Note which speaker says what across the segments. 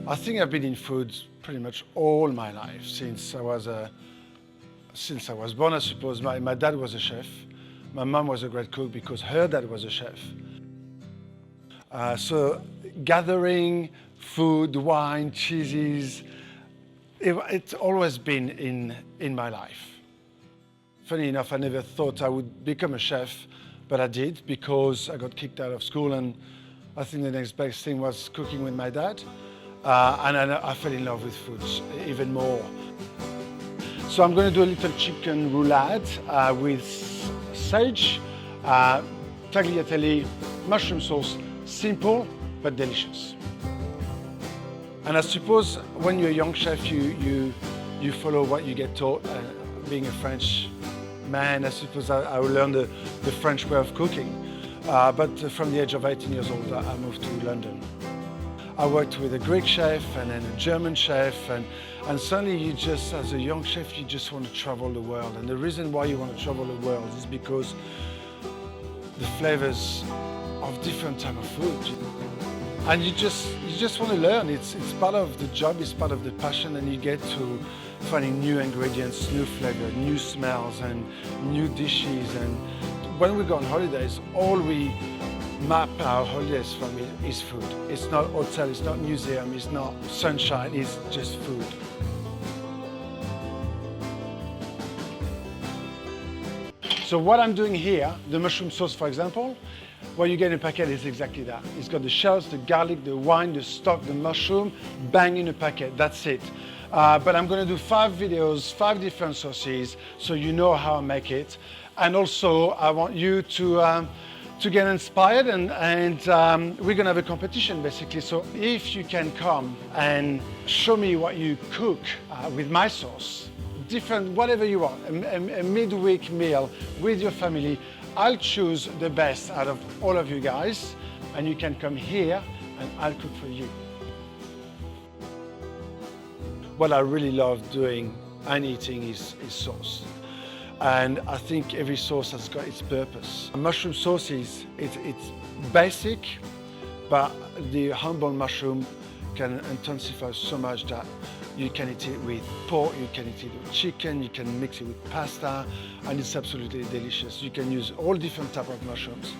Speaker 1: I think I've been in food pretty much all my life since I was born, I suppose. My dad was a chef. My mom was a great cook because her dad was a chef. So gathering food, wine, cheeses, it's always been in my life. Funny enough, I never thought I would become a chef, but I did because I got kicked out of school, and I think the next best thing was cooking with my dad. And I fell in love with food even more. So I'm going to do a little chicken roulade with sage, tagliatelle, mushroom sauce, simple but delicious. And I suppose when you're a young chef, you follow what you get taught. Being a French man, I suppose I learned the French way of cooking. But from the age of 18 years old, I moved to London. I worked with a Greek chef and then a German chef, and suddenly you just, as a young chef, you just want to travel the world. And the reason why you want to travel the world is because the flavors of different type of food. And you just want to learn. It's part of the job, it's part of the passion, and you get to finding new ingredients, new flavor, new smells, and new dishes. And when we go on holidays, all we map our holidays from is food. It's not hotel, it's not museum, it's not sunshine, it's just food. So what I'm doing here, the mushroom sauce, for example, what you get in a packet is exactly that. It's got the shells, the garlic, the wine, the stock, the mushroom, bang in a packet, that's it. But I'm going to do 5 videos, 5 different sauces, so you know how I make it. And also, I want you to get inspired, and we're going to have a competition, basically. So if you can come and show me what you cook with my sauce, different, whatever you want, a midweek meal with your family, I'll choose the best out of all of you guys, and you can come here and I'll cook for you. What I really love doing and eating is sauce. And I think every sauce has got its purpose. Mushroom sauce it's basic, but the humble mushroom can intensify so much that you can eat it with pork, you can eat it with chicken, you can mix it with pasta, and it's absolutely delicious. You can use all different types of mushrooms.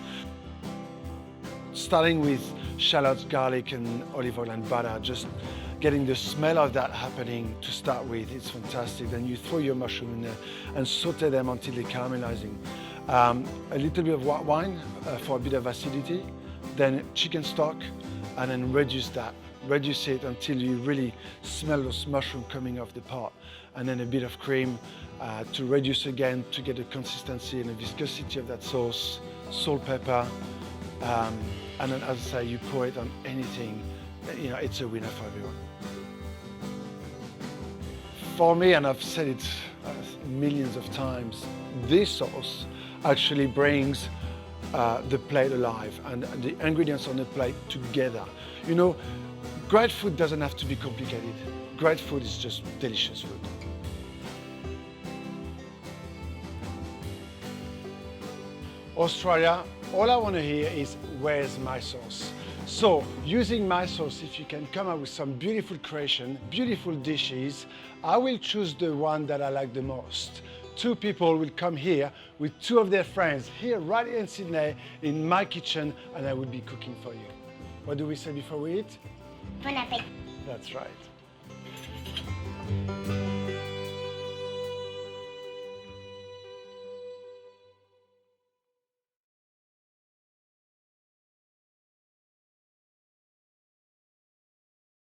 Speaker 1: Starting with shallots, garlic, and olive oil and butter, just getting the smell of that happening to start with, it's fantastic. Then you throw your mushroom in there and saute them until they're caramelizing. A little bit of white wine for a bit of acidity, then chicken stock, and then reduce it until you really smell those mushrooms coming off the pot. And then a bit of cream to reduce again to get the consistency and the viscosity of that sauce, salt, pepper, and then, as I say, you pour it on anything. You know, it's a winner for everyone. For me, and I've said it millions of times, this sauce actually brings the plate alive and the ingredients on the plate together. You know, great food doesn't have to be complicated. Great food is just delicious food. Australia, all I want to hear is, where's my sauce? So, using my sauce, if you can come up with some beautiful creation, beautiful dishes, I will choose the one that I like the most. 2 people will come here with 2 of their friends, here right in Sydney, in my kitchen, and I will be cooking for you. What do we say before we eat?
Speaker 2: Bon appétit.
Speaker 1: That's right.